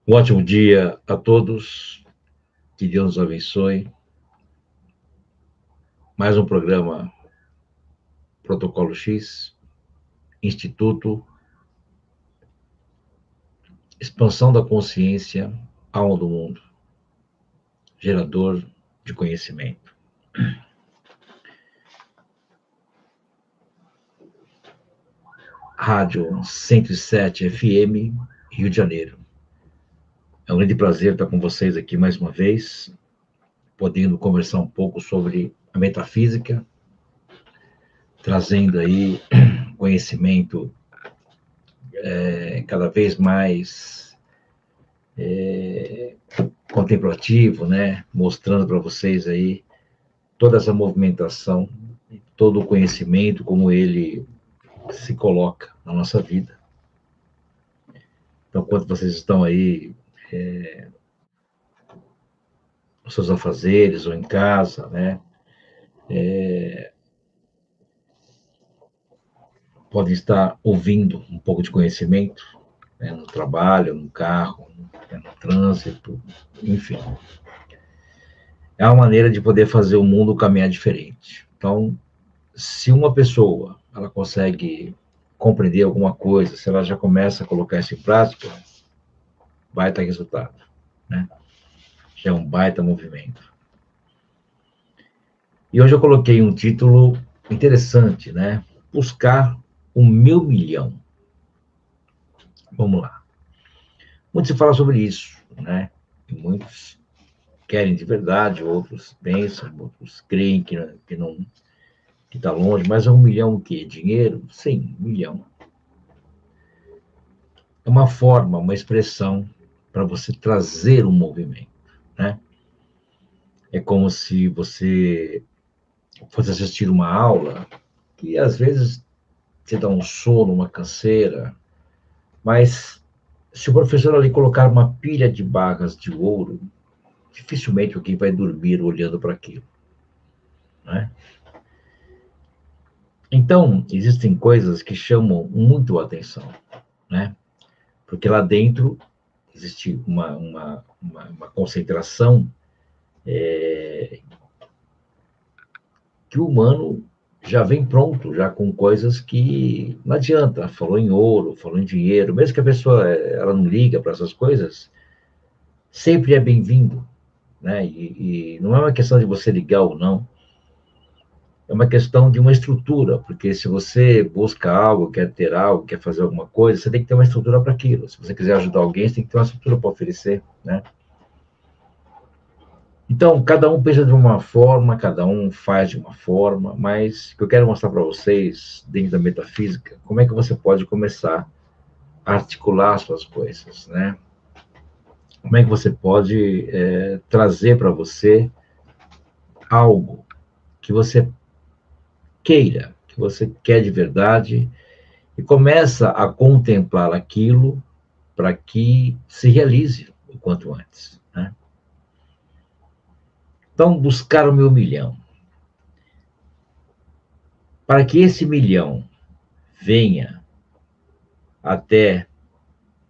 Um ótimo dia a todos, que Deus nos abençoe. Mais um programa Protocolo X, Instituto Expansão da Consciência, Alma do Mundo, gerador de conhecimento. Rádio 107 FM, Rio de Janeiro. É um grande prazer estar com vocês aqui mais uma vez, podendo conversar um pouco sobre a metafísica, trazendo aí conhecimento cada vez mais contemplativo, né? Mostrando para vocês aí toda essa movimentação, todo o conhecimento, como ele se coloca na nossa vida. Então, quando vocês estão aí nos seus afazeres ou em casa, né? Podem estar ouvindo um pouco de conhecimento, né, no trabalho, no carro, no trânsito, enfim. É uma maneira de poder fazer o mundo caminhar diferente. Então, se uma pessoa ela consegue compreender alguma coisa, se ela já começa a colocar isso em prática, vai ter resultado, né? Já é um baita movimento. E hoje eu coloquei um título interessante, né? Buscar o meu milhão. Vamos lá. Muito se fala sobre isso, né? E muitos querem de verdade, outros pensam, outros creem que não, que está longe, mas é um milhão o quê? Dinheiro? Sim, 1 milhão. É uma forma, uma expressão para você trazer um movimento, né? É como se você fosse assistir uma aula que às vezes te dá um sono, uma canseira, mas se o professor ali colocar uma pilha de barras de ouro, dificilmente alguém vai dormir olhando para aquilo, né? Então, existem coisas que chamam muito a atenção, né? Porque lá dentro existe uma concentração que o humano já vem pronto, já com coisas que não adianta. Falou em ouro, falou em dinheiro, mesmo que a pessoa ela não liga para essas coisas, sempre é bem-vindo, né? E não é uma questão de você ligar ou não, é uma questão de uma estrutura, porque se você busca algo, quer ter algo, quer fazer alguma coisa, você tem que ter uma estrutura para aquilo. Se você quiser ajudar alguém, você tem que ter uma estrutura para oferecer, né? Então, cada um pensa de uma forma, cada um faz de uma forma, mas o que eu quero mostrar para vocês, dentro da metafísica, como é que você pode começar a articular suas coisas, né? Como é que você pode trazer para você algo que você queira, que você quer de verdade, e começa a contemplar aquilo para que se realize o quanto antes, né? Então, buscar o meu milhão. Para que esse milhão venha até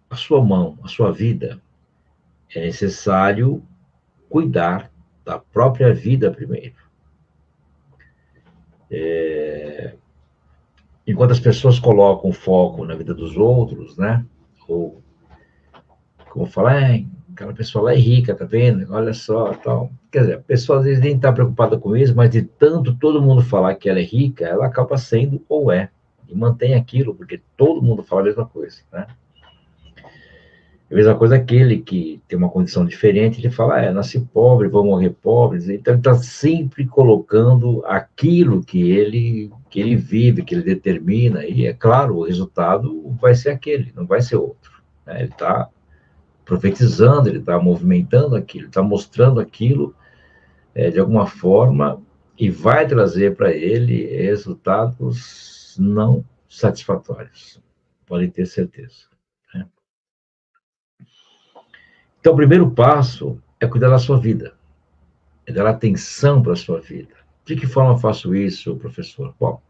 a sua mão, a sua vida, é necessário cuidar da própria vida primeiro. Enquanto as pessoas colocam foco na vida dos outros, né? Ou, como falar, aquela pessoa lá é rica, tá vendo? Olha só, tal. Quer dizer, a pessoa às vezes nem está preocupada com isso, mas de tanto todo mundo falar que ela é rica, ela acaba sendo ou é. E mantém aquilo, porque todo mundo fala a mesma coisa, né? A mesma coisa aquele que tem uma condição diferente, ele fala, nasci pobre, vou morrer pobre. Então, ele está sempre colocando aquilo que ele vive, que ele determina, e é claro, o resultado vai ser aquele, não vai ser outro, né? Ele está profetizando, ele está movimentando aquilo, está mostrando aquilo de alguma forma, e vai trazer para ele resultados não satisfatórios, podem ter certeza, né? Então, o primeiro passo é cuidar da sua vida, é dar atenção para a sua vida. De que forma eu faço isso, professor? Bom,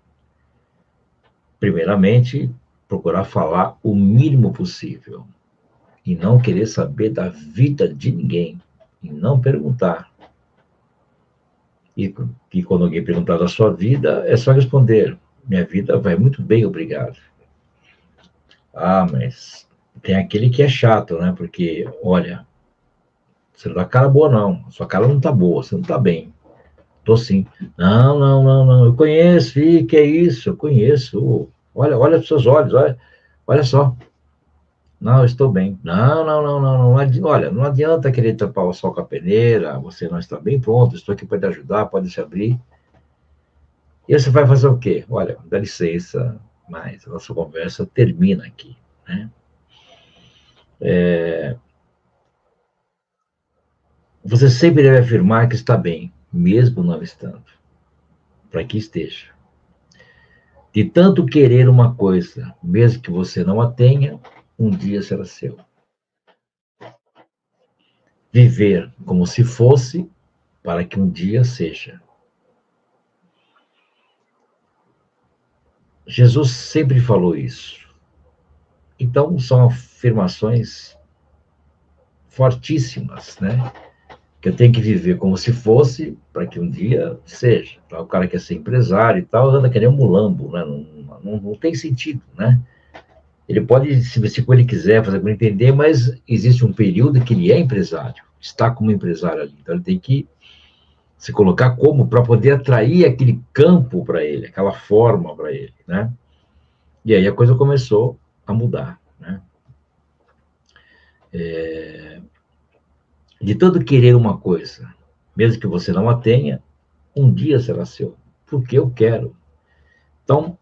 primeiramente, procurar falar o mínimo possível. e não querer saber da vida de ninguém, e não perguntar. E quando alguém perguntar da sua vida, é só responder: minha vida vai muito bem, obrigado. Ah, mas tem aquele que é chato, né? Porque, olha, você não dá cara boa, não. Sua cara não tá boa, você não tá bem. Tô sim. Não, não, não, não. Eu conheço, e que é isso? Eu conheço. Olha, olha os seus olhos, olha, olha só. Não, eu estou bem. Não, não, não, não, não. Olha, não adianta querer tapar o sol com a peneira, você não está bem, pronto, estou aqui para te ajudar, pode se abrir. E você vai fazer o quê? Olha, dá licença, mas a nossa conversa termina aqui, né? Você sempre deve afirmar que está bem, mesmo não estando, para que esteja. De tanto querer uma coisa, mesmo que você não a tenha, um dia será seu. Viver como se fosse, para que um dia seja. Jesus sempre falou isso. Então, são afirmações fortíssimas, né? Que eu tenho que viver como se fosse, para que um dia seja. Então, o cara quer ser empresário e tal, anda que nem um mulambo, né? Não tem sentido, né? Ele pode se vestir como ele quiser, fazer como ele entender, mas existe um período que ele é empresário, está como empresário ali. Então, ele tem que se colocar como para poder atrair aquele campo para ele, aquela forma para ele, né? E aí a coisa começou a mudar, né? De tanto querer uma coisa, mesmo que você não a tenha, um dia será seu, porque eu quero. Então,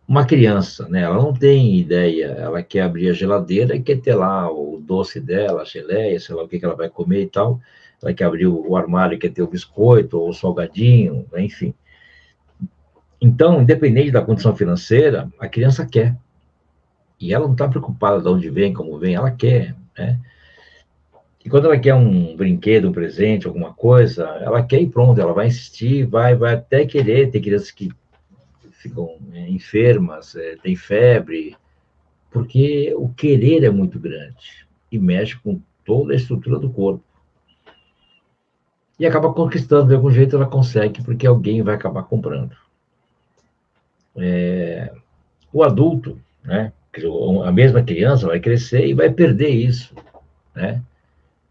uma criança, né, ela não tem ideia, ela quer abrir a geladeira e quer ter lá o doce dela, a geleia, sei lá o que ela vai comer e tal, ela quer abrir o armário e quer ter o biscoito ou o salgadinho, enfim. Então, independente da condição financeira, a criança quer. E ela não está preocupada de onde vem, como vem, ela quer, né? E quando ela quer um brinquedo, um presente, alguma coisa, ela quer e pronto, ela vai insistir, vai até querer. Tem crianças que ficam enfermas, tem febre, porque o querer é muito grande e mexe com toda a estrutura do corpo. E acaba conquistando, de algum jeito ela consegue, porque alguém vai acabar comprando. O adulto, né, a mesma criança vai crescer e vai perder isso, né?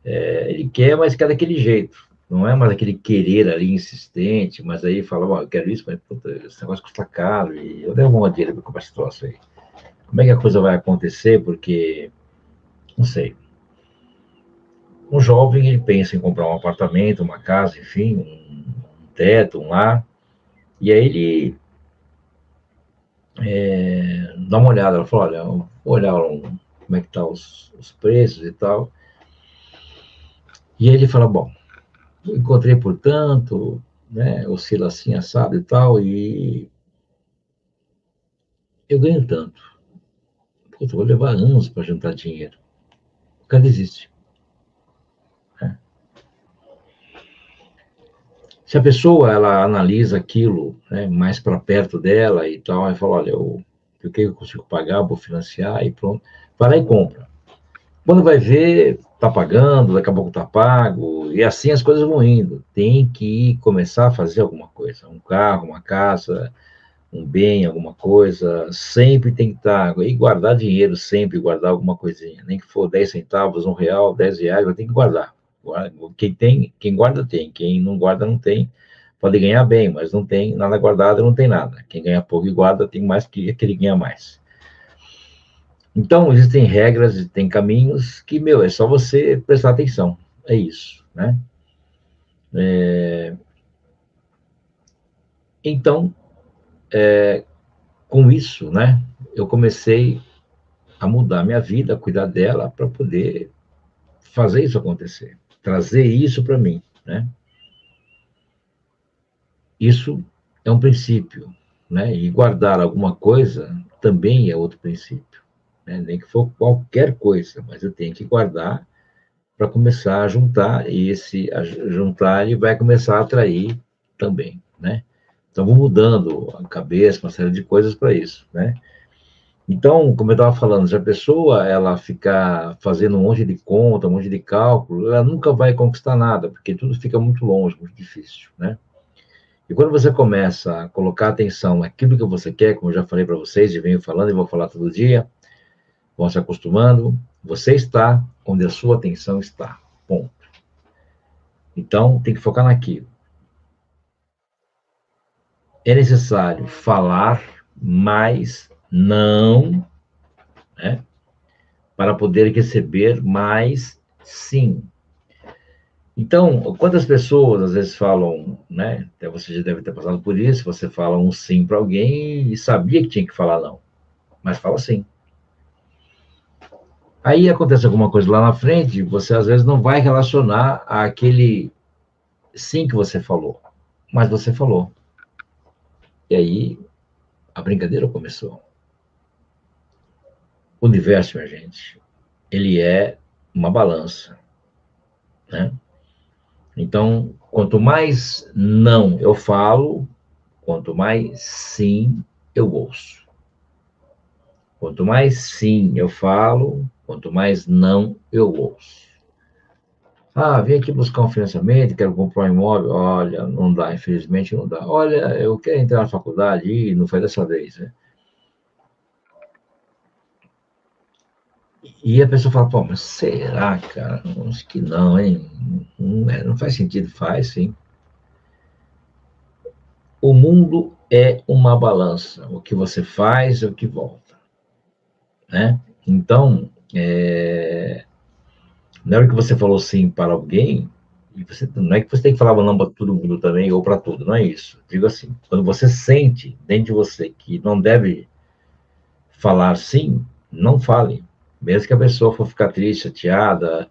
Ele quer, mas quer daquele jeito. Não é mais aquele querer ali insistente, mas aí fala, oh, eu quero isso, mas puta, esse negócio custa caro e eu devo uma dinheiro para comprar esse troço aí. Como é que a coisa vai acontecer? Porque, não sei. Um jovem, ele pensa em comprar um apartamento, uma casa, enfim, um teto, um lar, e aí ele dá uma olhada, ela fala, olha, vou olhar como é que tá os preços e tal. E aí ele fala, bom, eu encontrei por tanto, né, oscila assim, assado e tal, e eu ganho tanto. Puta, eu vou levar anos para juntar dinheiro. O cara desiste. Né? Se a pessoa ela analisa aquilo, né, mais para perto dela e tal, e fala, olha, o que eu consigo pagar, vou financiar e pronto, vai lá e compra. Quando vai ver, tá pagando, daqui a pouco tá pago, e assim as coisas vão indo. Tem que começar a fazer alguma coisa, um carro, uma casa, um bem, alguma coisa, sempre tem que estar, e guardar dinheiro sempre, guardar alguma coisinha, nem que for 10 centavos, R$ 1, R$ 10, vai ter que guardar. Quem tem, quem guarda tem, quem não guarda não tem, pode ganhar bem, mas não tem nada guardado, não tem nada. Quem ganha pouco e guarda tem mais que aquele ganha mais. Então, existem regras e tem caminhos que, meu, é só você prestar atenção. É isso, né? Então, com isso, né, eu comecei a mudar minha vida, a cuidar dela, para poder fazer isso acontecer, trazer isso para mim, né? Isso é um princípio, né? E guardar alguma coisa também é outro princípio, né? Nem que for qualquer coisa, mas eu tenho que guardar para começar a juntar, e esse a juntar ele vai começar a atrair também, né? Então, vou mudando a cabeça, uma série de coisas para isso, né? Então, como eu estava falando, se a pessoa ela ficar fazendo um monte de conta, um monte de cálculo, ela nunca vai conquistar nada, porque tudo fica muito longe, muito difícil, né? E quando você começa a colocar atenção naquilo que você quer, como eu já falei para vocês, e venho falando e vou falar todo dia, vão se acostumando, você está onde a sua atenção está. Ponto. Então, tem que focar naquilo. É necessário falar mais não, né, para poder receber mais sim. Então, quantas pessoas às vezes falam, né? Até você já deve ter passado por isso, você fala um sim para alguém e sabia que tinha que falar não, mas fala sim. Aí acontece alguma coisa lá na frente, você às vezes não vai relacionar àquele sim que você falou, mas você falou. E aí a brincadeira começou. O universo, minha gente, ele é uma balança, né? Então, quanto mais não eu falo, quanto mais sim eu ouço. Quanto mais sim eu falo, quanto mais não eu ouço. Ah, vim aqui buscar um financiamento, quero comprar um imóvel. Olha, não dá, infelizmente não dá. Olha, eu quero entrar na faculdade e não foi dessa vez, né? E a pessoa fala, pô, mas será, cara? Acho que não, hein? Não faz sentido, faz sim. O mundo é uma balança. O que você faz é o que volta, né? Então, na hora que você falou sim para alguém, e você, não é que você tem que falar não para todo mundo também, ou para tudo, não é isso. Digo assim, quando você sente dentro de você que não deve falar sim, não fale. Mesmo que a pessoa for ficar triste, chateada,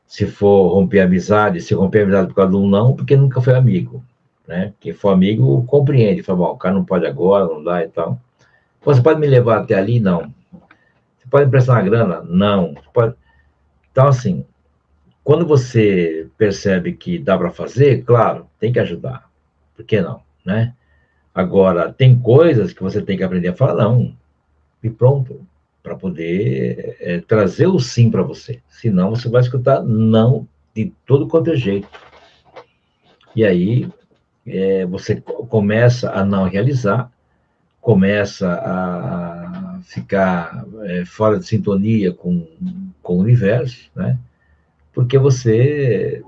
se for romper a amizade, se romper a amizade por causa de um não, porque nunca foi amigo, né? Quem for amigo compreende, fala, bom, o cara não pode agora, não dá e tal. Você pode me levar até ali? Não. Você pode emprestar uma grana? Não. Pode... Então, assim, quando você percebe que dá para fazer, claro, tem que ajudar. Por que não, né? Agora, tem coisas que você tem que aprender a falar não. E pronto, para poder trazer o sim para você. Senão você vai escutar não de todo quanto é jeito. E aí você começa a não realizar, começa a ficar fora de sintonia com o universo, né? Porque você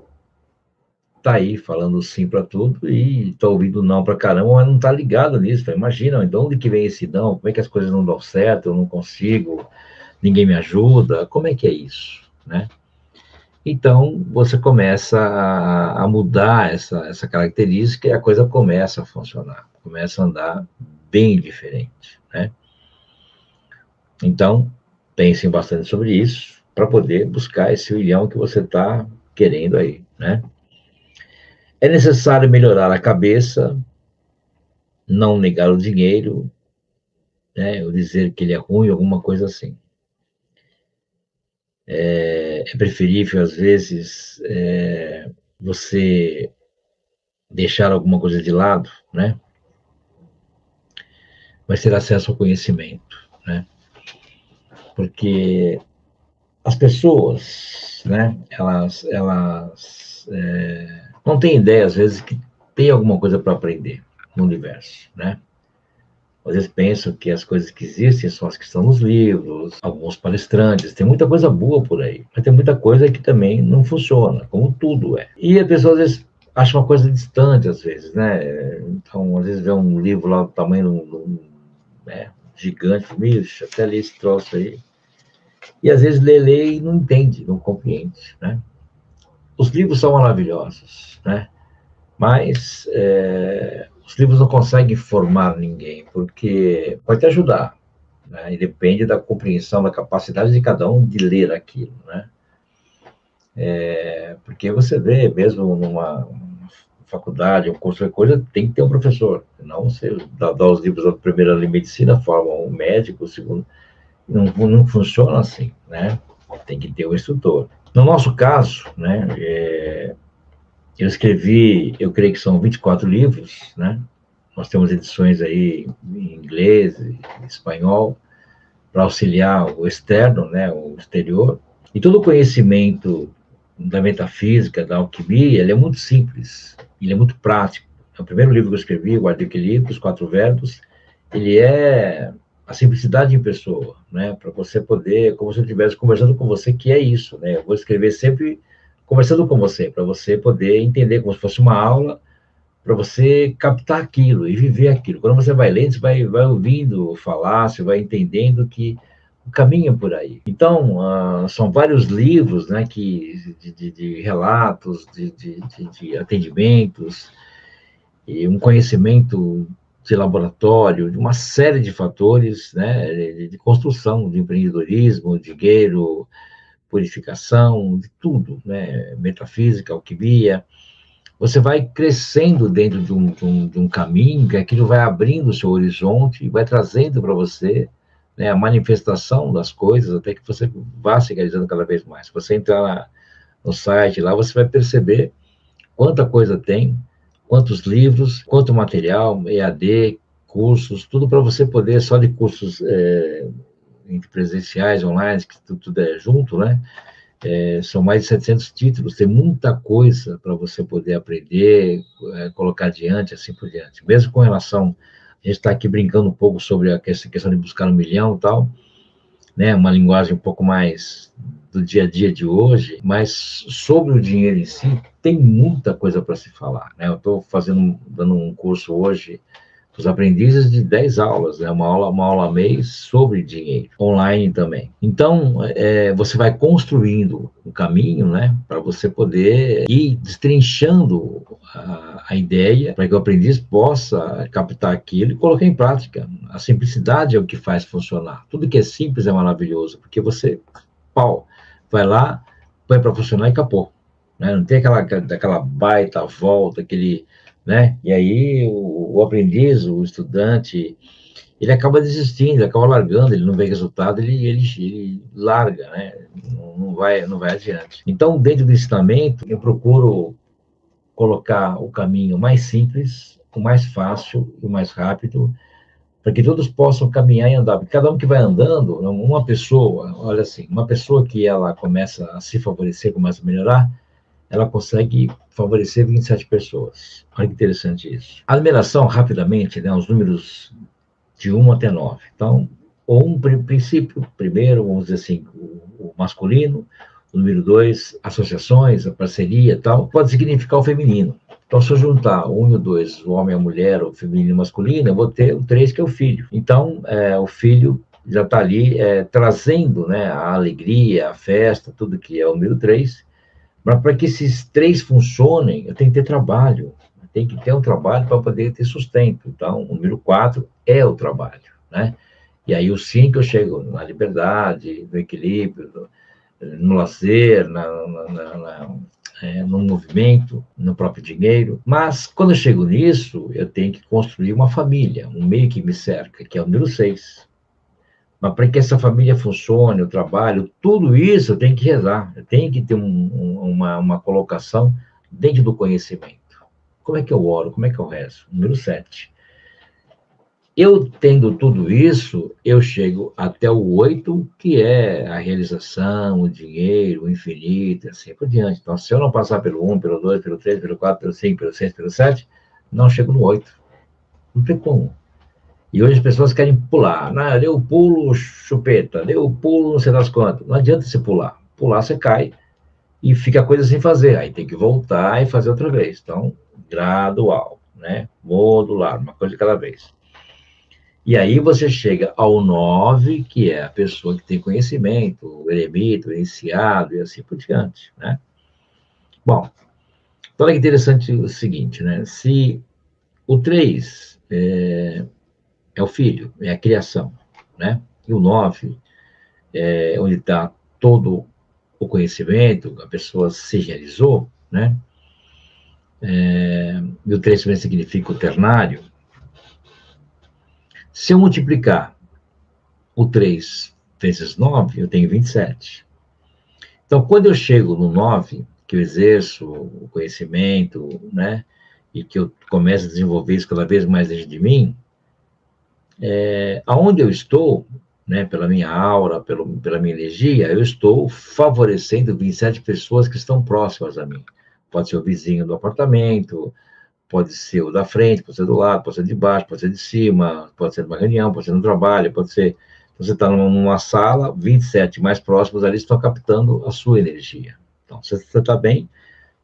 tá aí falando sim para tudo e tá ouvindo não para caramba, mas não tá ligado nisso. Imagina, de onde que vem esse não? Como é que as coisas não dão certo? Eu não consigo, ninguém me ajuda. Como é que é isso, né? Então, você começa a mudar essa característica e a coisa começa a funcionar, começa a andar bem diferente, né? Então, pensem bastante sobre isso para poder buscar esse milhão que você está querendo aí, né? É necessário melhorar a cabeça, não negar o dinheiro, né? Ou dizer que ele é ruim, alguma coisa assim. É preferível, às vezes, você deixar alguma coisa de lado, né? Mas ter acesso ao conhecimento, né? Porque as pessoas, né? Elas não têm ideia, às vezes, que tem alguma coisa para aprender no universo, né? Às vezes pensam que as coisas que existem são as que estão nos livros, alguns palestrantes, tem muita coisa boa por aí, mas tem muita coisa que também não funciona, como tudo é. E a pessoa às vezes acha uma coisa distante, às vezes, né? Então, às vezes vê um livro lá do tamanho de um né, gigante, bicho, até ler esse troço aí. E às vezes lê e não entende, não compreende, né? Os livros são maravilhosos, né? Mas os livros não conseguem formar ninguém, porque pode te ajudar, né? E depende da compreensão, da capacidade de cada um de ler aquilo, né? Porque você vê, mesmo numa faculdade, um curso de coisa, tem que ter um professor, senão você dá os livros da primeira de medicina, forma um médico, o segundo, não funciona assim, né? Tem que ter um instrutor. No nosso caso, né, eu escrevi, eu creio que são 24 livros, né? Nós temos edições aí em inglês, em espanhol, para auxiliar o externo, né, o exterior. E todo o conhecimento da metafísica, da alquimia, ele é muito simples, ele é muito prático. É o primeiro livro que eu escrevi, o Arte do Equilíbrio, os 4 verbos, ele é a simplicidade em pessoa, né, para você poder, como se eu estivesse conversando com você, que é isso, né, eu vou escrever sempre conversando com você, para você poder entender como se fosse uma aula, para você captar aquilo e viver aquilo. Quando você vai lendo, você vai ouvindo falar, você vai entendendo que o caminho é por aí. Então, são vários livros, né, de relatos, de atendimentos, e um conhecimento de laboratório, de uma série de fatores, né, de construção, de empreendedorismo, dinheiro, purificação, de tudo, né, metafísica, alquimia. Você vai crescendo dentro de um caminho, que aquilo vai abrindo o seu horizonte e vai trazendo para você, né, a manifestação das coisas, até que você vá se realizando cada vez mais. Se você entrar no site lá, você vai perceber quanta coisa tem, quantos livros, quanto material, EAD, cursos, tudo para você poder, só de cursos presenciais, online, que tudo é junto, né? São mais de 700 títulos, tem muita coisa para você poder aprender, colocar adiante, assim por diante. Mesmo com relação, a gente está aqui brincando um pouco sobre essa questão de buscar 1 milhão e tal, né, uma linguagem um pouco mais do dia a dia de hoje, mas sobre o dinheiro em si, tem muita coisa para se falar, né? Eu estou dando um curso hoje, os aprendizes de 10 aulas, né? Uma aula mês sobre dinheiro, online também. Então, você vai construindo um caminho, né, para você poder ir destrinchando a ideia, para que o aprendiz possa captar aquilo e colocar em prática. A simplicidade é o que faz funcionar. Tudo que é simples é maravilhoso, porque você, vai lá, põe para funcionar e acabou. Né? Não tem aquela baita volta, aquele, né? E aí o aprendiz, o estudante, ele acaba desistindo, ele acaba largando, ele não vê resultado, ele larga, né? Não vai adiante. Então, dentro do ensinamento, eu procuro colocar o caminho mais simples, o mais fácil, o mais rápido, para que todos possam caminhar e andar. Porque cada um que vai andando, uma pessoa, olha assim, uma pessoa que ela começa a se favorecer, começa a melhorar, ela consegue favorecer 27 pessoas. Olha que interessante isso. A numeração, rapidamente, né, os números de 1 até 9. Então, princípio, primeiro, vamos dizer assim, o masculino, o número 2, associações, a parceria e tal, pode significar o feminino. Então, se eu juntar o 1 e o 2, o homem e a mulher, o feminino e o masculino, eu vou ter o 3, que é o filho. Então, o filho já está ali trazendo, né, a alegria, a festa, tudo que é o número 3. Mas para que esses 3 funcionem, eu tenho que ter trabalho. Tem que ter um trabalho para poder ter sustento. Então, o número 4 é o trabalho, né? E aí o 5 eu chego na liberdade, no equilíbrio, no lazer, no movimento, no próprio dinheiro. Mas, quando eu chego nisso, eu tenho que construir uma família, um meio que me cerca, que é o número 6. Mas para que essa família funcione, o trabalho, tudo isso eu tenho que rezar, eu tenho que ter uma colocação dentro do conhecimento. Como é que eu oro? Como é que eu rezo? Número 7. Eu tendo tudo isso, eu chego até o 8, que é a realização, o dinheiro, o infinito, assim por diante. Então, se eu não passar pelo 1, pelo 2, pelo 3, pelo 4, pelo 5, pelo 6, pelo 7, não chego no 8. Não tem como. E hoje as pessoas querem pular. Não, deu pulo chupeta, deu pulo não sei das quantas. Não adianta você pular. Pular você cai e fica a coisa sem fazer. Aí tem que voltar e fazer outra vez. Então, gradual, né? Modular, uma coisa de cada vez. E aí você chega ao 9, que é a pessoa que tem conhecimento, o eremita, o iniciado e assim por diante, né? Bom, então é interessante o seguinte, né? Se o 3 é o filho, é a criação, né? E o 9 é onde está todo o conhecimento, a pessoa se realizou, né? E o 3 também significa o ternário. Se eu multiplicar o 3 vezes 9, eu tenho 27. Então, quando eu chego no 9, que eu exerço o conhecimento, né? E que eu começo a desenvolver isso cada vez mais dentro de mim, aonde eu estou, né, pela minha aura, pela minha energia, eu estou favorecendo 27 pessoas que estão próximas a mim. Pode ser o vizinho do apartamento, pode ser o da frente, pode ser do lado, pode ser de baixo, pode ser de cima, pode ser numa reunião, pode ser no trabalho, pode ser... Você está numa sala, 27 mais próximos ali estão captando a sua energia. Então, se você está bem,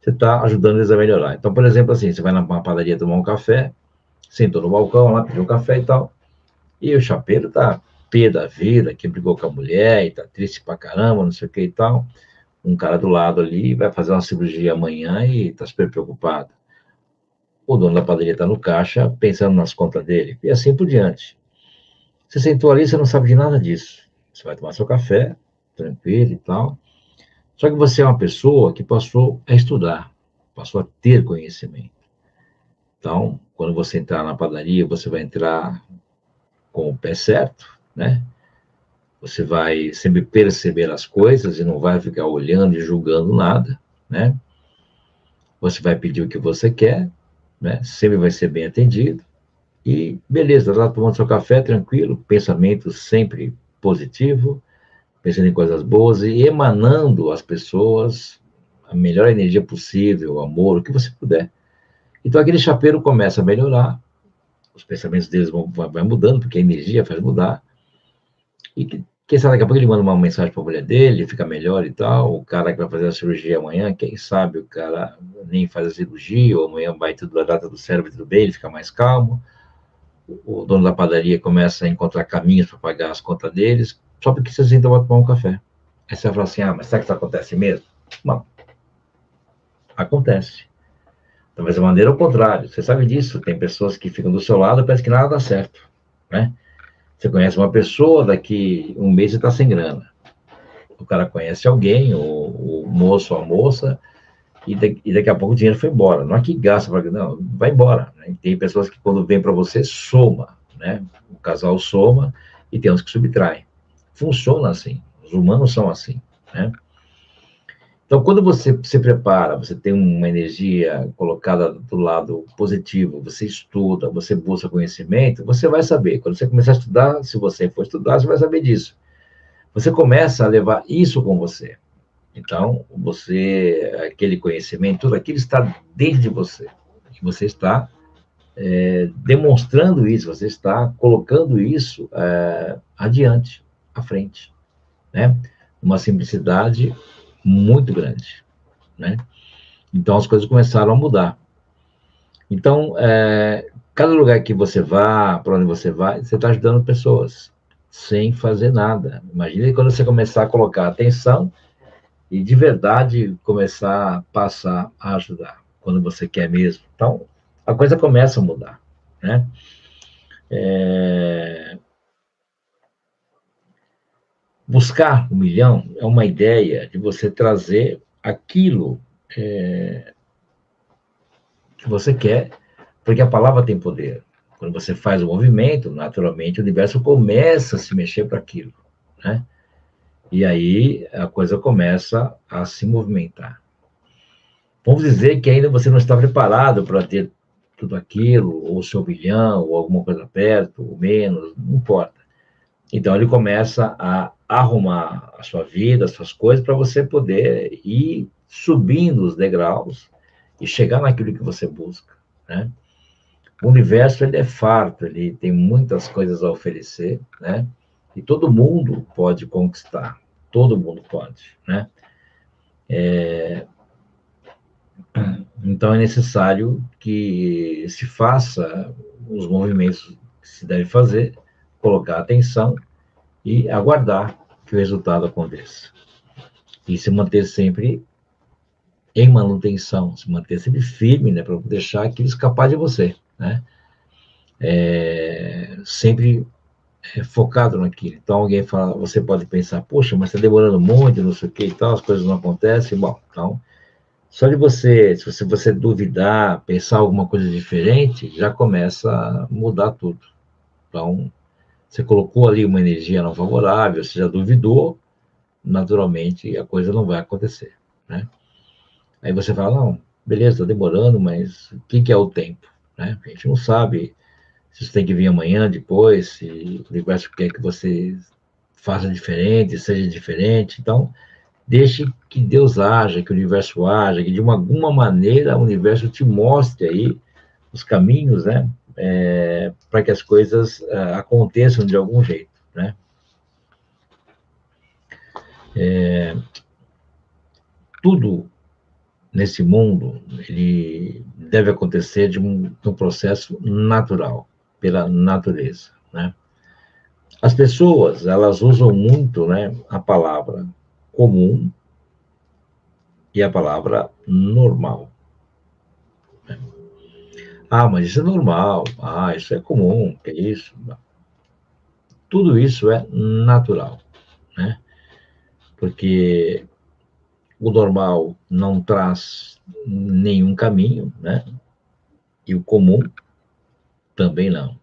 você está ajudando eles a melhorar. Então, por exemplo, assim, você vai na padaria tomar um café, sentou no balcão lá, pediu um café e tal, e o chapeiro tá pé da vida, que brigou com a mulher e tá triste pra caramba, não sei o que e tal. Um cara do lado ali vai fazer uma cirurgia amanhã e tá super preocupado. O dono da padaria tá no caixa pensando nas contas dele e assim por diante. Você sentou ali, você não sabe de nada disso. Você vai tomar seu café, tranquilo e tal. Só que você é uma pessoa que passou a estudar, passou a ter conhecimento. Então, quando você entrar na padaria, você vai entrar com o pé certo, né? Você vai sempre perceber as coisas e não vai ficar olhando e julgando nada, né? Você vai pedir o que você quer, né? Sempre vai ser bem atendido. E beleza, tá tomando seu café tranquilo, pensamento sempre positivo, pensando em coisas boas e emanando às pessoas a melhor energia possível, o amor, o que você puder. Então aquele chapeiro começa a melhorar, os pensamentos deles vai mudando, porque a energia faz mudar. E quem sabe daqui a pouco ele manda uma mensagem para a mulher dele, fica melhor e tal. O cara que vai fazer a cirurgia amanhã, quem sabe o cara nem faz a cirurgia, ou amanhã vai tudo a data do cérebro, tudo bem, ele fica mais calmo. O dono da padaria começa a encontrar caminhos para pagar as contas deles, só porque você sentou para tomar um café. Aí você vai falar assim, mas será que isso acontece mesmo? Não, acontece. Talvez a maneira ao contrário, você sabe disso, tem pessoas que ficam do seu lado e parece que nada dá certo, né? Você conhece uma pessoa, daqui um mês você está sem grana. O cara conhece alguém, o moço ou a moça, e daqui a pouco o dinheiro foi embora. Não é que gasta, não, vai embora. Né? Tem pessoas que quando vem para você, soma, né? O casal soma e tem uns que subtraem. Funciona assim, os humanos são assim, né? Então, quando você se prepara, você tem uma energia colocada do lado positivo, você estuda, você busca conhecimento, você vai saber. Quando você começar a estudar, se você for estudar, você vai saber disso. Você começa a levar isso com você. Então, você, aquele conhecimento, tudo aquilo está dentro de você. E você está demonstrando isso, você está colocando isso adiante, à frente, né? Uma simplicidade muito grande, né? Então, as coisas começaram a mudar. Então, cada lugar que você vá, para onde você vai, você está ajudando pessoas, sem fazer nada. Imagina quando você começar a colocar atenção e de verdade começar a passar a ajudar, quando você quer mesmo. Então, a coisa começa a mudar, né? Buscar 1 milhão é uma ideia de você trazer aquilo que você quer, porque a palavra tem poder. Quando você faz o movimento, naturalmente o universo começa a se mexer para aquilo, né? E aí a coisa começa a se movimentar. Vamos dizer que ainda você não está preparado para ter tudo aquilo, ou seu 1 milhão, ou alguma coisa perto, ou menos, não importa. Então, ele começa a arrumar a sua vida, as suas coisas, para você poder ir subindo os degraus e chegar naquilo que você busca, né? O universo, ele é farto, ele tem muitas coisas a oferecer, né? E todo mundo pode conquistar, todo mundo pode, né? Então, é necessário que se faça os movimentos que se deve fazer, colocar atenção e aguardar que o resultado aconteça. E se manter sempre em manutenção, se manter sempre firme, né, para não deixar aquilo escapar de você, né? Sempre focado naquilo. Então, alguém fala, você pode pensar, poxa, mas está demorando muito, não sei o que e tal, as coisas não acontecem. Bom, então, só de você, se você duvidar, pensar alguma coisa diferente, já começa a mudar tudo. Então, você colocou ali uma energia não favorável, você já duvidou, naturalmente a coisa não vai acontecer, né? Aí você fala, não, beleza, está demorando, mas o que é o tempo, né? A gente não sabe se isso tem que vir amanhã, depois, se o universo quer que você faça diferente, seja diferente. Então, deixe que Deus haja, que o universo haja, que de alguma maneira o universo te mostre aí os caminhos, né? Para que as coisas aconteçam de algum jeito, né? Tudo nesse mundo, ele deve acontecer de um processo natural, pela natureza, né? As pessoas, elas usam muito, né, a palavra comum e a palavra normal. Ah, mas isso é normal. Ah, isso é comum. Que é isso? Tudo isso é natural, né? Porque o normal não traz nenhum caminho, né? E o comum também não.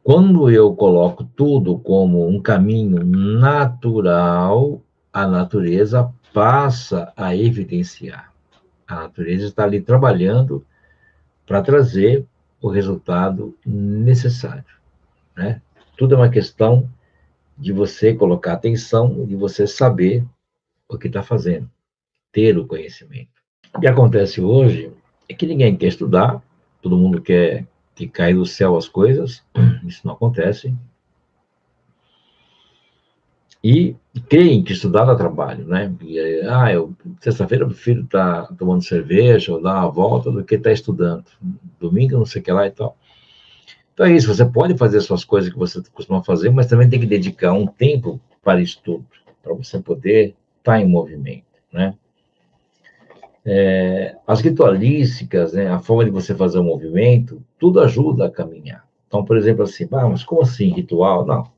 Quando eu coloco tudo como um caminho natural, a natureza passa a evidenciar. A natureza está ali trabalhando para trazer o resultado necessário, né? Tudo é uma questão de você colocar atenção, de você saber o que está fazendo, ter o conhecimento. O que acontece hoje é que ninguém quer estudar, todo mundo quer que caia do céu as coisas, isso não acontece. E creem que estudar dá trabalho, né? Sexta-feira eu prefiro estar tomando cerveja ou dar uma volta do que estar estudando. Domingo, não sei o que lá e tal. Então é isso, você pode fazer suas coisas que você costuma fazer, mas também tem que dedicar um tempo para estudo, para você poder estar em movimento, né? As ritualísticas, né, a forma de você fazer o movimento, tudo ajuda a caminhar. Então, por exemplo, assim, mas como assim ritual? Não.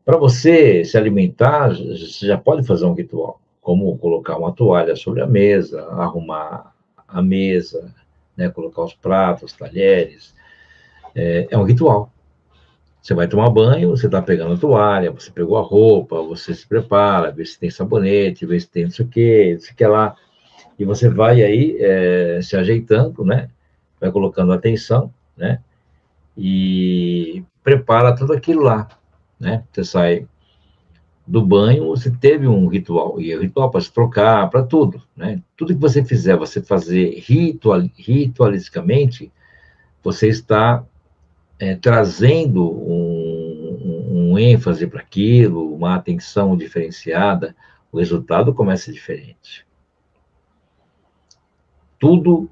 Para você se alimentar, você já pode fazer um ritual, como colocar uma toalha sobre a mesa, arrumar a mesa, né, colocar os pratos, talheres. É um ritual. Você vai tomar banho, você está pegando a toalha, você pegou a roupa, você se prepara, vê se tem sabonete, vê se tem não sei o que, não sei o que lá. E você vai aí se ajeitando, né? Vai colocando atenção, né? E prepara tudo aquilo lá, né? Você sai do banho, você teve um ritual, e o ritual para se trocar, para tudo, né? Tudo que você fizer, você fazer ritualisticamente, você está trazendo um ênfase para aquilo, uma atenção diferenciada, o resultado começa diferente. Tudo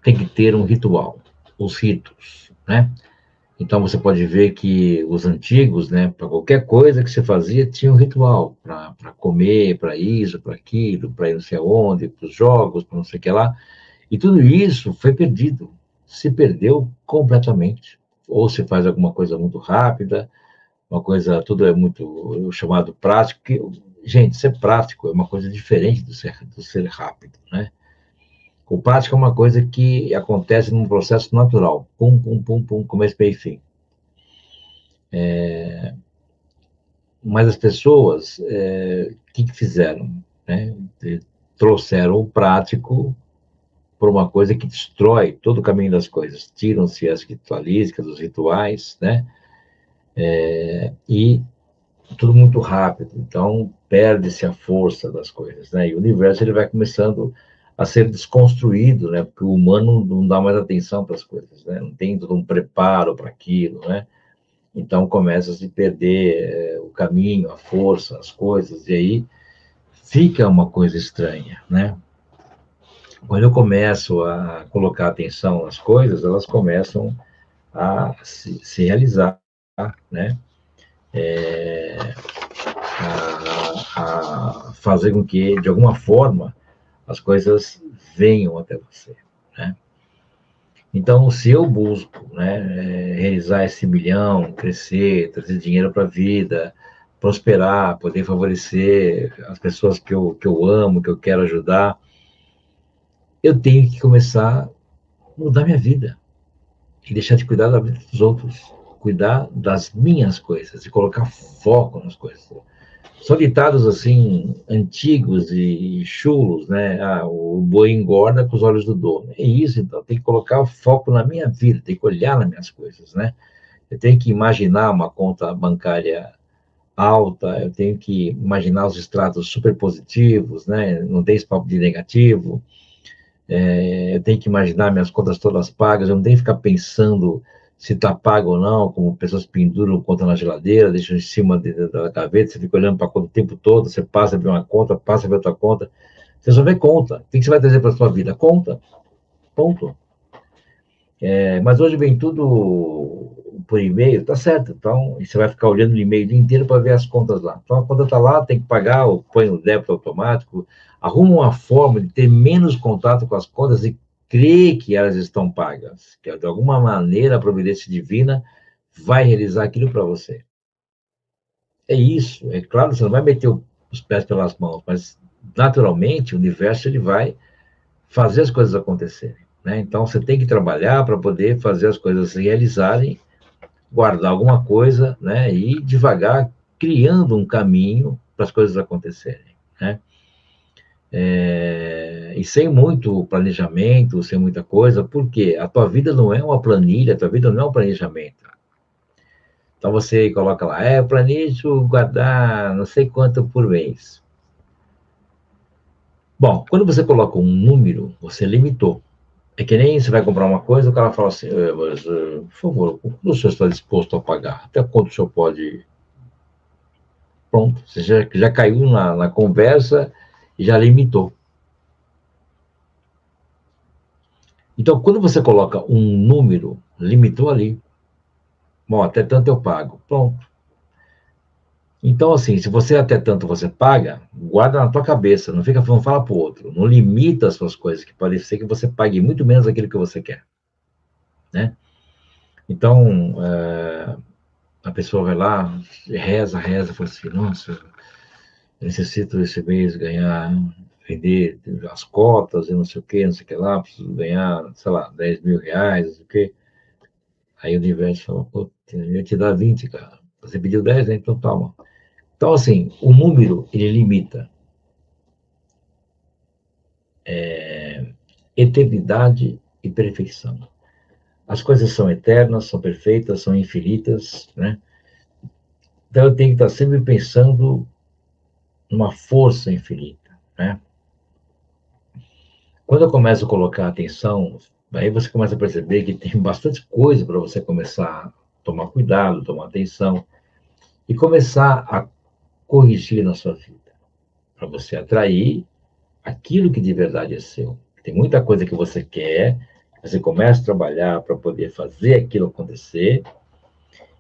tem que ter um ritual, os ritos, né? Então você pode ver que os antigos, né, para qualquer coisa que você fazia, tinha um ritual para comer, para isso, para aquilo, para ir não sei aonde, para os jogos, para não sei o que lá. E tudo isso foi perdido, se perdeu completamente. Ou se faz alguma coisa muito rápida, uma coisa, tudo é muito chamado prático. Gente, ser prático é uma coisa diferente do ser rápido, né? O prático é uma coisa que acontece num processo natural. Pum, pum, pum, pum, começo, meio e fim. Mas as pessoas, que fizeram? Né? Trouxeram o prático por uma coisa que destrói todo o caminho das coisas. Tiram-se as ritualísticas, os rituais, né? E tudo muito rápido. Então, perde-se a força das coisas, né? E o universo ele vai começando a ser desconstruído, né? Porque o humano não dá mais atenção para as coisas, né? Não tem todo um preparo para aquilo, né? Então começa a se perder o caminho, a força, as coisas, e aí fica uma coisa estranha, né? Quando eu começo a colocar atenção nas coisas, elas começam a se realizar, né? A fazer com que, de alguma forma, as coisas venham até você, né? Então, se eu busco, né, realizar esse milhão, crescer, trazer dinheiro para a vida, prosperar, poder favorecer as pessoas que eu amo, que eu quero ajudar, eu tenho que começar a mudar minha vida e deixar de cuidar da vida dos outros, cuidar das minhas coisas e colocar foco nas coisas. São ditados assim antigos e chulos, né? Ah, o boi engorda com os olhos do dono. É isso, então. Tem que colocar foco na minha vida, tem que olhar nas minhas coisas, né? Eu tenho que imaginar uma conta bancária alta, eu tenho que imaginar os extratos super positivos, né? Não tem esse papo de negativo. Eu tenho que imaginar minhas contas todas pagas, eu não tenho que ficar pensando se está pago ou não, como pessoas penduram conta na geladeira, deixam em cima da gaveta, você fica olhando para a conta o tempo todo, você passa a ver uma conta, passa a ver outra conta, você só vê conta. O que você vai trazer para a sua vida? Conta, ponto. Mas hoje vem tudo por e-mail, tá certo. Então, e você vai ficar olhando o e-mail o dia inteiro para ver as contas lá. Então, a conta está lá, tem que pagar, ou põe o débito automático, arruma uma forma de ter menos contato com as contas e crer que elas estão pagas, que de alguma maneira a providência divina vai realizar aquilo para você. É isso, é claro, você não vai meter os pés pelas mãos, mas naturalmente o universo ele vai fazer as coisas acontecerem, né? Então você tem que trabalhar para poder fazer as coisas se realizarem, guardar alguma coisa, né? E devagar criando um caminho para as coisas acontecerem, né? E sem muito planejamento, sem muita coisa, porque a tua vida não é uma planilha, a tua vida não é um planejamento. Então você coloca lá, eu planejo guardar não sei quanto por mês. Bom, quando você coloca um número, você limitou. É que nem você vai comprar uma coisa, o cara fala assim, mas, por favor, quanto o senhor está disposto a pagar? Até quanto o senhor pode... Pronto, você já caiu na conversa e já limitou. Então, quando você coloca um número, limitou ali. Bom, até tanto eu pago. Pronto. Então, assim, se você até tanto você paga, guarda na tua cabeça, não fala para o outro, não limita as suas coisas, que pode ser que você pague muito menos daquilo que você quer, né? Então, a pessoa vai lá, reza, fala assim, nossa, eu necessito esse mês ganhar, vender as cotas e não sei o que lá, preciso ganhar, sei lá, 10 mil reais, não sei o que. Aí o universo fala, pô, eu ia te dar 20, cara. Você pediu 10, né? Então toma. Então, assim, o número, ele limita eternidade e perfeição. As coisas são eternas, são perfeitas, são infinitas, né? Então eu tenho que estar sempre pensando numa força infinita, né? Quando eu começo a colocar atenção, aí você começa a perceber que tem bastante coisa para você começar a tomar cuidado, tomar atenção e começar a corrigir na sua vida, para você atrair aquilo que de verdade é seu. Tem muita coisa que você quer, você começa a trabalhar para poder fazer aquilo acontecer,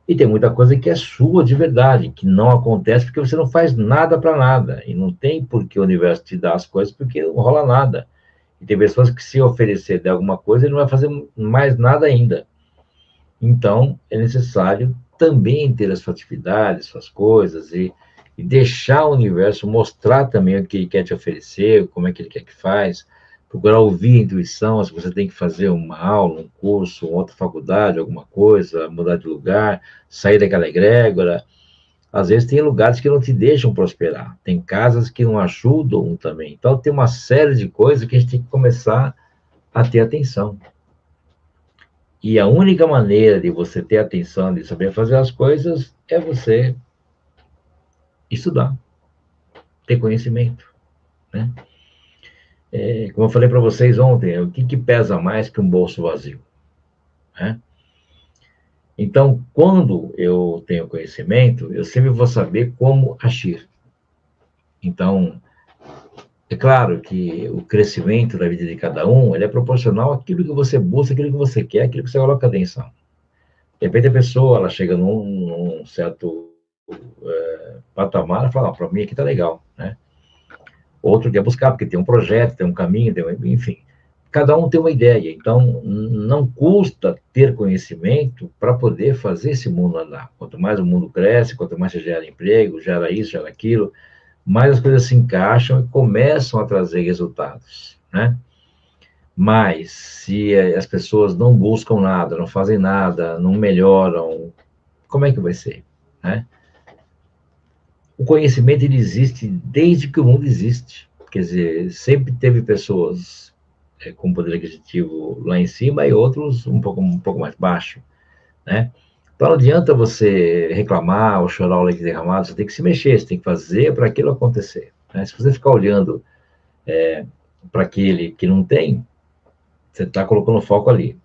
e tem muita coisa que é sua de verdade, que não acontece porque você não faz nada para nada, e não tem por que o universo te dar as coisas porque não rola nada. E tem pessoas que, se oferecer de alguma coisa, ele não vai fazer mais nada ainda. Então, é necessário também ter as suas atividades, suas coisas, e deixar o universo mostrar também o que ele quer te oferecer, como é que ele quer que faz, procurar ouvir a intuição, se você tem que fazer uma aula, um curso, uma outra faculdade, alguma coisa, mudar de lugar, sair daquela egrégora. Às vezes tem lugares que não te deixam prosperar, tem casas que não ajudam também. Então tem uma série de coisas que a gente tem que começar a ter atenção. E a única maneira de você ter atenção, de saber fazer as coisas, é você estudar, ter conhecimento, né? Como eu falei para vocês ontem, o que pesa mais que um bolso vazio, né? Então, quando eu tenho conhecimento, eu sempre vou saber como agir. Então, é claro que o crescimento da vida de cada um, ele é proporcional àquilo que você busca, àquilo que você quer, àquilo que você coloca atenção. De repente a pessoa, ela chega num certo patamar e fala, para mim aqui tá legal, né? Outro quer buscar, porque tem um projeto, tem um caminho, enfim. Cada um tem uma ideia, então não custa ter conhecimento para poder fazer esse mundo andar. Quanto mais o mundo cresce, quanto mais você gera emprego, gera isso, gera aquilo, mais as coisas se encaixam e começam a trazer resultados, né? Mas se as pessoas não buscam nada, não fazem nada, não melhoram, como é que vai ser, né? O conhecimento ele existe desde que o mundo existe. Quer dizer, sempre teve pessoas com poder aquisitivo lá em cima e outros um pouco mais baixo, né? Então não adianta você reclamar ou chorar o leite derramado, você tem que se mexer, você tem que fazer para aquilo acontecer. Né? Se você ficar olhando para aquele que não tem, você está colocando foco ali.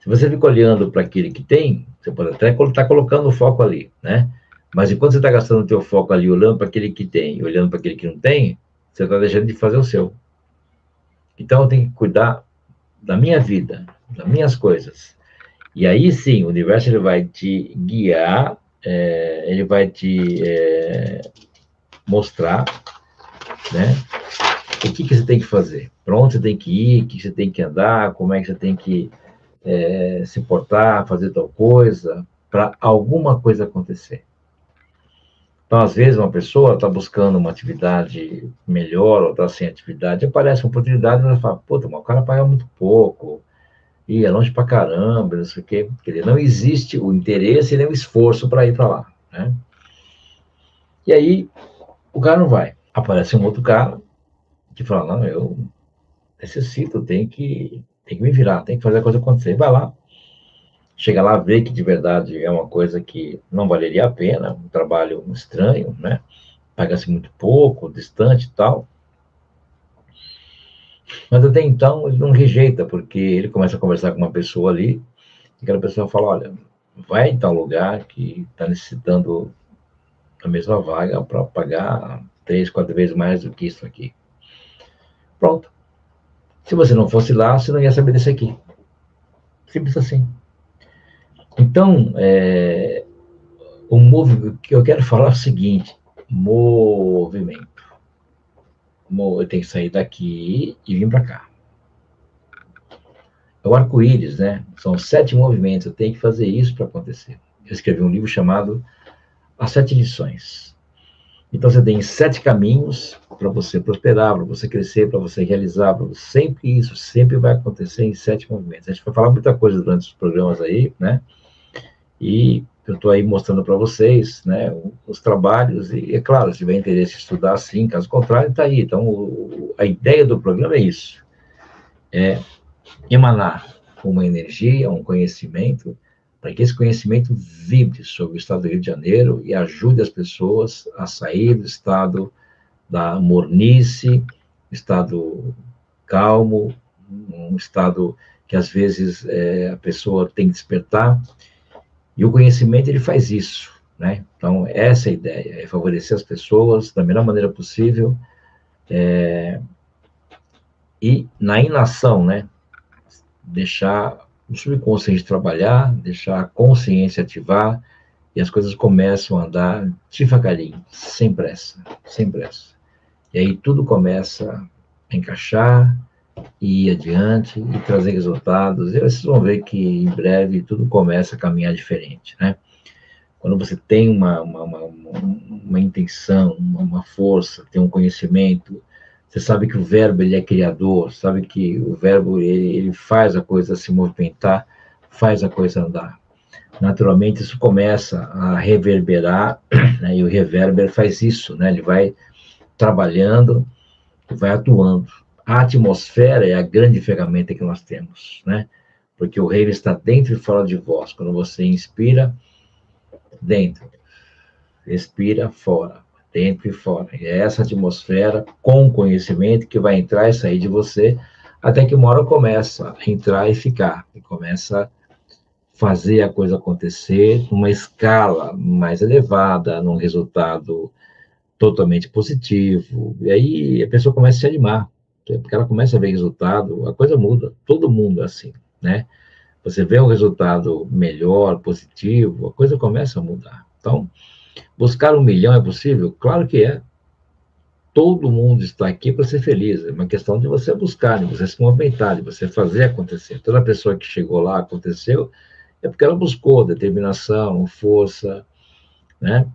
Se você fica olhando para aquele que tem, você pode até estar colocando o foco ali, né? Mas enquanto você está gastando o teu foco ali, olhando para aquele que tem e olhando para aquele que não tem, você está deixando de fazer o seu. Então eu tenho que cuidar da minha vida, das minhas coisas. E aí sim, o universo ele vai te guiar, ele vai te mostrar, né? O que você tem que fazer, para onde você tem que ir, o que você tem que andar, como é que você tem que se portar, fazer tal coisa, para alguma coisa acontecer. Então, às vezes, uma pessoa está buscando uma atividade melhor ou está sem atividade, aparece uma oportunidade e ela fala, puta, mas o cara paga muito pouco, e é longe pra caramba, não sei o quê. Quer dizer, não existe o interesse nem o esforço para ir para lá, né? E aí, o cara não vai. Aparece um outro cara que fala, não, eu necessito, tem que me virar, tem que fazer a coisa acontecer. Vai lá, chega lá, vê que de verdade é uma coisa que não valeria a pena, um trabalho estranho, né? Paga-se muito pouco, distante e tal. Mas até então ele não rejeita, porque ele começa a conversar com uma pessoa ali, e aquela pessoa fala, olha, vai em tal lugar que está necessitando a mesma vaga para pagar 3, 4 vezes mais do que isso aqui. Pronto. Se você não fosse lá, você não ia saber desse aqui. Simples assim. Então, o que eu quero falar é o seguinte, movimento. Eu tenho que sair daqui e vir para cá. É o arco-íris, né? São 7 movimentos, eu tenho que fazer isso para acontecer. Eu escrevi um livro chamado As 7 Lições. Então você tem 7 caminhos para você prosperar, para você crescer, para você realizar, sempre isso, sempre vai acontecer em 7 movimentos. A gente vai falar muita coisa durante os programas aí, né? E eu estou aí mostrando para vocês, né, os trabalhos, e é claro, se tiver interesse em estudar, sim, caso contrário, está aí. Então, a ideia do programa é isso, é emanar uma energia, um conhecimento, para que esse conhecimento vibre sobre o estado do Rio de Janeiro e ajude as pessoas a sair do estado da mornice, estado calmo, um estado que às vezes a pessoa tem que despertar, e o conhecimento ele faz isso, né? Então essa é a ideia, é favorecer as pessoas da melhor maneira possível, e na inação, né? Deixar o subconsciente trabalhar, deixar a consciência ativar, e as coisas começam a andar devagarinho, sem pressa, sem pressa. E aí tudo começa a encaixar, e ir adiante, e trazer resultados, e vocês vão ver que em breve tudo começa a caminhar diferente, né? Quando você tem uma intenção, uma força, tem um conhecimento, você sabe que o verbo ele é criador, sabe que o verbo ele faz a coisa se movimentar, faz a coisa andar. Naturalmente isso começa a reverberar, né, e o reverber faz isso, né, ele vai trabalhando, vai atuando. A atmosfera é a grande ferramenta que nós temos, né? Porque o reino está dentro e fora de vós. Quando você inspira, dentro. Expira fora, dentro e fora. E é essa atmosfera com conhecimento que vai entrar e sair de você, até que uma hora começa a entrar e ficar, e começa a fazer a coisa acontecer numa escala mais elevada, num resultado totalmente positivo. E aí a pessoa começa a se animar, porque ela começa a ver resultado, a coisa muda. Todo mundo é assim, né? Você vê um resultado melhor, positivo, a coisa começa a mudar. Então, buscar 1 milhão é possível? Claro que é. Todo mundo está aqui para ser feliz. É uma questão de você buscar, de você se movimentar, de você fazer acontecer. Toda pessoa que chegou lá, aconteceu, é porque ela buscou determinação, força, né?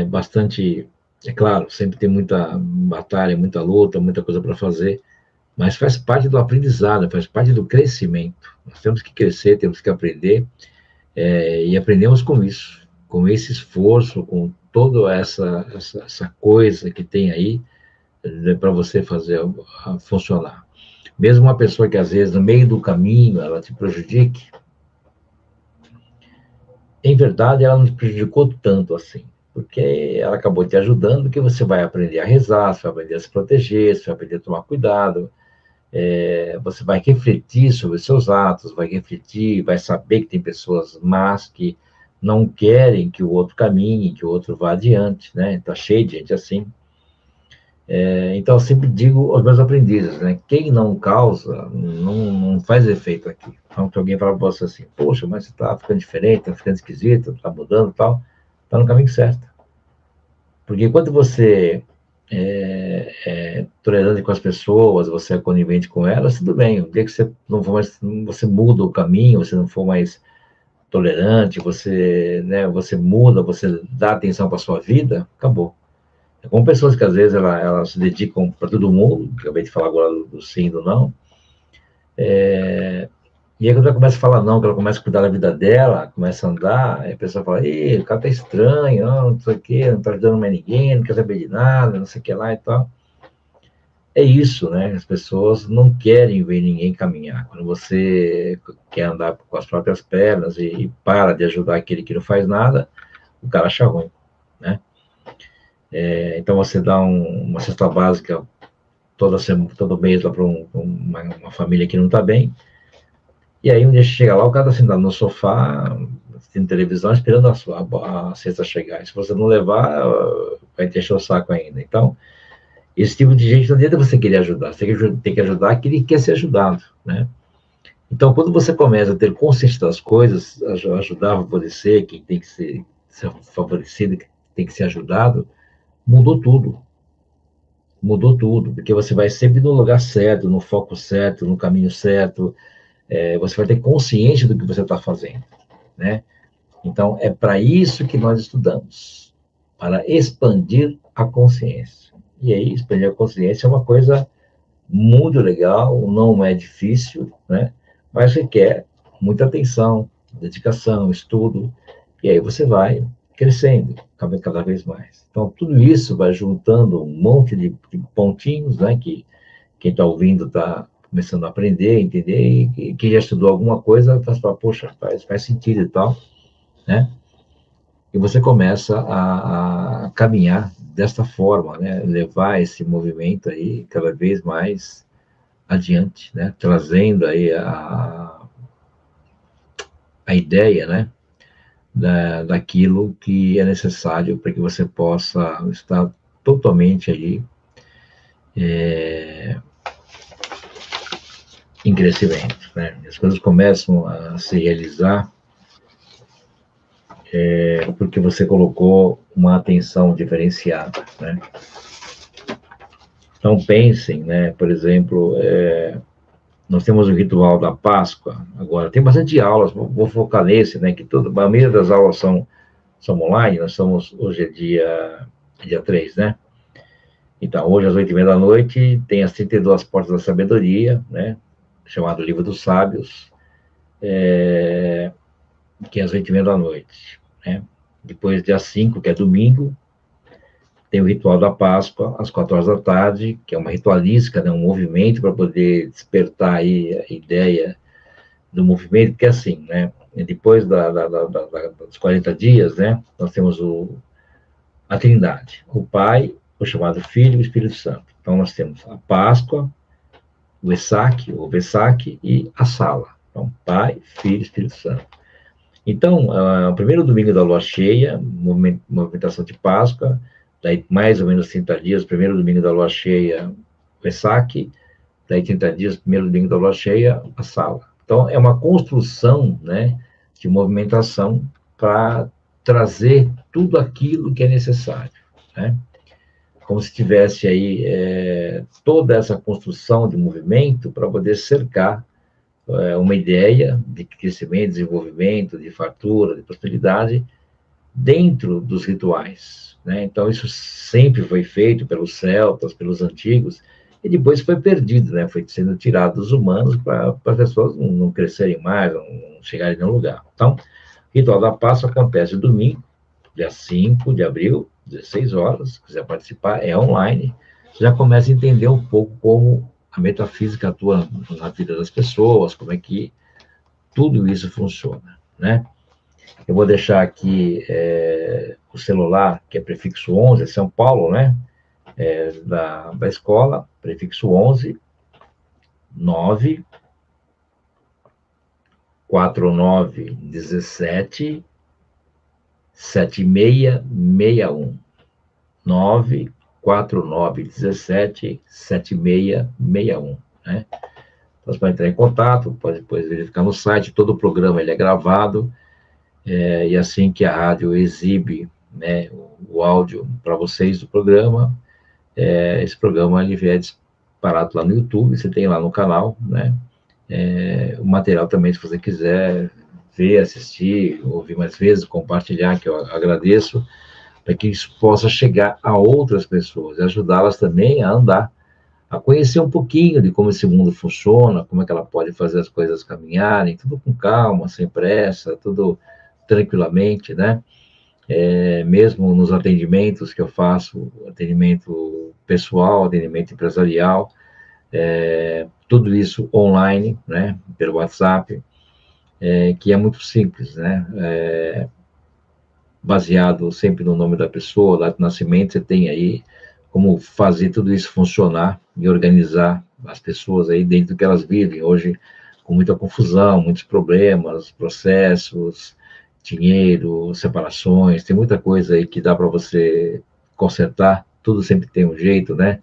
Bastante, é claro, sempre tem muita batalha, muita luta, muita coisa para fazer, mas faz parte do aprendizado, faz parte do crescimento. Nós temos que crescer, temos que aprender, e aprendemos com isso, com esse esforço, com toda essa coisa que tem aí, né, para você fazer funcionar. Mesmo uma pessoa que às vezes no meio do caminho ela te prejudique, em verdade, ela não te prejudicou tanto assim, porque ela acabou te ajudando, que você vai aprender a rezar, você vai aprender a se proteger, você vai aprender a tomar cuidado, você vai refletir sobre os seus atos, vai refletir, vai saber que tem pessoas más que não querem que o outro caminhe, que o outro vá adiante, né? Está cheio de gente assim. Então, eu sempre digo aos meus aprendizes, né? Quem não causa, não faz efeito aqui. Então, que alguém fala para você assim, poxa, mas você está ficando diferente, está ficando esquisito, está mudando e tal, está no caminho certo. Porque quando você é tolerante com as pessoas, você é conivente com elas, tudo bem. O dia que você não for mais, você muda o caminho, você não for mais tolerante, você, né, você muda, você dá atenção para sua vida, acabou. É como pessoas que às vezes elas se dedicam para todo mundo, acabei de falar agora do sim e do não, e aí quando ela começa a falar não, que ela começa a cuidar da vida dela, começa a andar, aí a pessoa fala, ih, o cara tá estranho, não sei o quê, não tá ajudando mais ninguém, não quer saber de nada, não sei o que lá e tal. É isso, né? As pessoas não querem ver ninguém caminhar. Quando você quer andar com as próprias pernas e para de ajudar aquele que não faz nada, o cara acha ruim, né? Então você dá uma cesta básica todo mês lá para uma família que não está bem, e aí um dia chega lá, o cara está sentado no sofá, assistindo televisão, esperando a cesta chegar. E se você não levar, vai te encher o saco ainda. Então, esse tipo de gente não adianta você querer ajudar, você tem que ajudar aquele que quer ser ajudado, né? Então, quando você começa a ter consciência das coisas, ajudar a favorecer, quem tem que ser favorecido, quem tem que ser ajudado, mudou tudo. Mudou tudo, porque você vai sempre no lugar certo, no foco certo, no caminho certo, você vai ter consciência do que você está fazendo, né? Então, é para isso que nós estudamos, para expandir a consciência. E aí, expandir a consciência é uma coisa muito legal, não é difícil, né? Mas requer muita atenção, dedicação, estudo, e aí você vai crescendo cada vez mais. Então, tudo isso vai juntando um monte de pontinhos, né? Que quem está ouvindo está começando a aprender, entender, e quem já estudou alguma coisa, fala, poxa, faz sentido e tal, né? E você começa a caminhar desta forma, né? Levar esse movimento aí cada vez mais adiante, né? Trazendo aí a ideia, né? Daquilo que é necessário para que você possa estar totalmente aí em crescimento, né? As coisas começam a se realizar porque você colocou uma atenção diferenciada, né? Então pensem, né? Por exemplo, nós temos o ritual da Páscoa. Agora tem bastante aulas, vou focar nesse, né? Que a maioria das aulas são online. Nós estamos hoje é dia 3, né? Então hoje às 8h30 da noite tem as 32 portas da sabedoria, né? Chamado Livro dos Sábios, que é às 8h30 da noite, né? Depois, dia 5, que é domingo, tem o ritual da Páscoa, às 4 horas da tarde, que é uma ritualística, né? Um movimento para poder despertar aí a ideia do movimento, porque assim, né? Depois dos 40 dias, né? Nós temos a Trindade, o Pai, o chamado Filho e o Espírito Santo. Então, nós temos a Páscoa, o Essaque, o Vessaque e a Sala. Então, Pai, Filho e Espírito Santo. Então, o primeiro domingo da lua cheia, movimentação de Páscoa, daí mais ou menos 30 dias, primeiro domingo da lua cheia, o Essaque, daí 30 dias, primeiro domingo da lua cheia, a Sala. Então, é uma construção, né, de movimentação para trazer tudo aquilo que é necessário, né? Como se tivesse aí toda essa construção de movimento para poder cercar uma ideia de crescimento, desenvolvimento, de fartura, de prosperidade dentro dos rituais, né? Então isso sempre foi feito pelos celtas, pelos antigos, e depois foi perdido, né? Foi sendo tirado dos humanos para as pessoas não crescerem mais, não chegarem em nenhum lugar. Então, o ritual da Páscoa acontece domingo, dia 5 de abril, 16 horas, se quiser participar, é online, você já começa a entender um pouco como a metafísica atua na vida das pessoas, como é que tudo isso funciona, né? Eu vou deixar aqui o celular, que é prefixo 11, é São Paulo, né? Da escola, prefixo 11, 9, 49, 17, 7661. 9, 49, 17, 7661, né? Então, você pode entrar em contato, pode depois verificar no site, todo o programa ele é gravado, e assim que a rádio exibe, né, o áudio para vocês do programa, esse programa ele é disparado lá no YouTube, você tem lá no canal, né? O material também, se você quiser ver, assistir, ouvir mais vezes, compartilhar, que eu agradeço, para que isso possa chegar a outras pessoas e ajudá-las também a andar, a conhecer um pouquinho de como esse mundo funciona, como é que ela pode fazer as coisas caminharem, tudo com calma, sem pressa, tudo tranquilamente, né? Mesmo nos atendimentos que eu faço, atendimento pessoal, atendimento empresarial, tudo isso online, né? Pelo WhatsApp, que é muito simples, né? Baseado sempre no nome da pessoa, data de nascimento, você tem aí como fazer tudo isso funcionar e organizar as pessoas aí dentro do que elas vivem hoje, com muita confusão, muitos problemas, processos, dinheiro, separações, tem muita coisa aí que dá para você consertar, tudo sempre tem um jeito, né?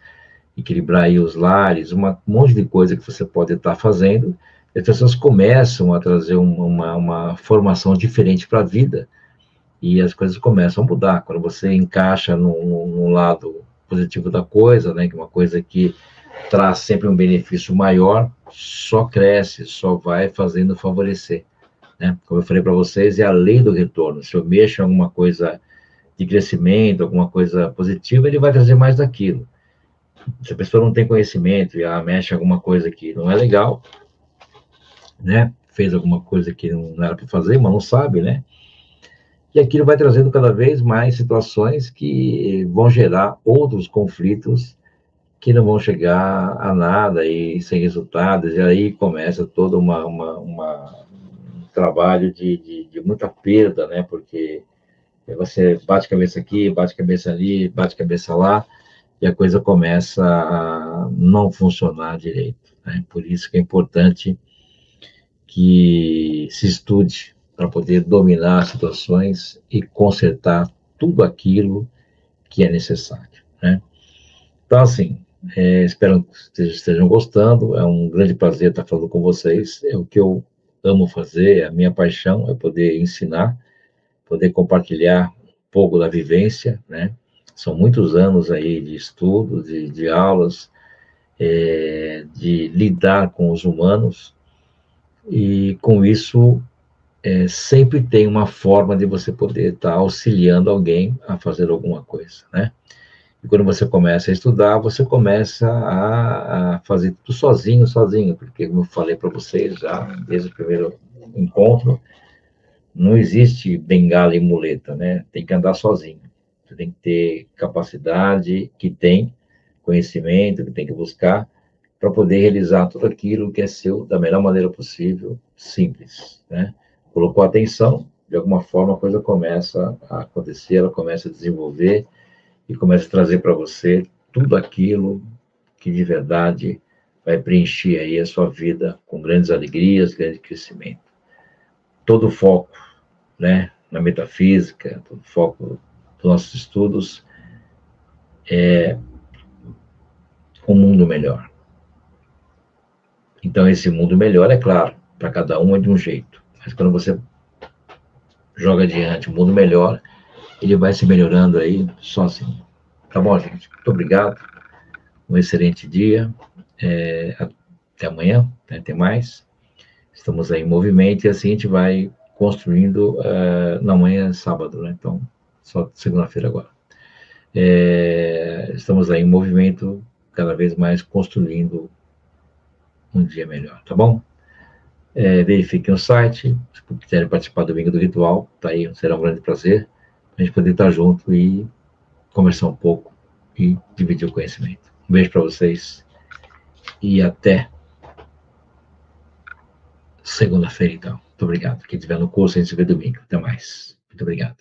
Equilibrar aí os lares, um monte de coisa que você pode estar fazendo, e as pessoas começam a trazer uma formação diferente para a vida, e as coisas começam a mudar. Quando você encaixa no lado positivo da coisa, né, que é uma coisa que traz sempre um benefício maior, só cresce, só vai fazendo favorecer, né? Como eu falei para vocês, é a lei do retorno. Se eu mexo em alguma coisa de crescimento, alguma coisa positiva, ele vai trazer mais daquilo. Se a pessoa não tem conhecimento e ela mexe em alguma coisa que não é legal, né? Fez alguma coisa que não era para fazer, mas não sabe, né? E aquilo vai trazendo cada vez mais situações que vão gerar outros conflitos que não vão chegar a nada e sem resultados, e aí começa todo um trabalho de muita perda, né? Porque você bate cabeça aqui, bate cabeça ali, bate cabeça lá, e a coisa começa a não funcionar direito, né? Por isso que é importante que se estude para poder dominar as situações e consertar tudo aquilo que é necessário, né? Então, assim, espero que vocês estejam gostando, é um grande prazer estar falando com vocês, é o que eu amo fazer, é a minha paixão, é poder ensinar, poder compartilhar um pouco da vivência, né? São muitos anos aí de estudo, de aulas, de lidar com os humanos, e com isso sempre tem uma forma de você poder estar auxiliando alguém a fazer alguma coisa, né? E quando você começa a estudar, você começa a fazer tudo sozinho, sozinho, porque, como eu falei para vocês já, desde o primeiro encontro, não existe bengala e muleta, né? Tem que andar sozinho. Você tem que ter capacidade, que tem, conhecimento, que tem que buscar, para poder realizar tudo aquilo que é seu da melhor maneira possível, simples, né? Colocou atenção, de alguma forma a coisa começa a acontecer, ela começa a desenvolver e começa a trazer para você tudo aquilo que de verdade vai preencher aí a sua vida com grandes alegrias, grande crescimento. Todo o foco, né, na metafísica, todo o foco dos nossos estudos é um mundo melhor. Então, esse mundo melhor, é claro, para cada um é de um jeito. Mas quando você joga adiante o mundo melhor, ele vai se melhorando aí sozinho. Tá bom, gente? Muito obrigado. Um excelente dia. Até amanhã, né? Até mais. Estamos aí em movimento e assim a gente vai construindo. Na manhã, sábado, né? Então, só segunda-feira agora. Estamos aí em movimento, cada vez mais construindo um dia melhor, tá bom? Verifiquem o site, se quiserem participar do Domingo do Ritual, tá aí, será um grande prazer a gente poder estar junto e conversar um pouco e dividir o conhecimento. Um beijo para vocês e até segunda-feira, então. Muito obrigado. Quem estiver no curso, a gente se vê domingo. Até mais. Muito obrigado.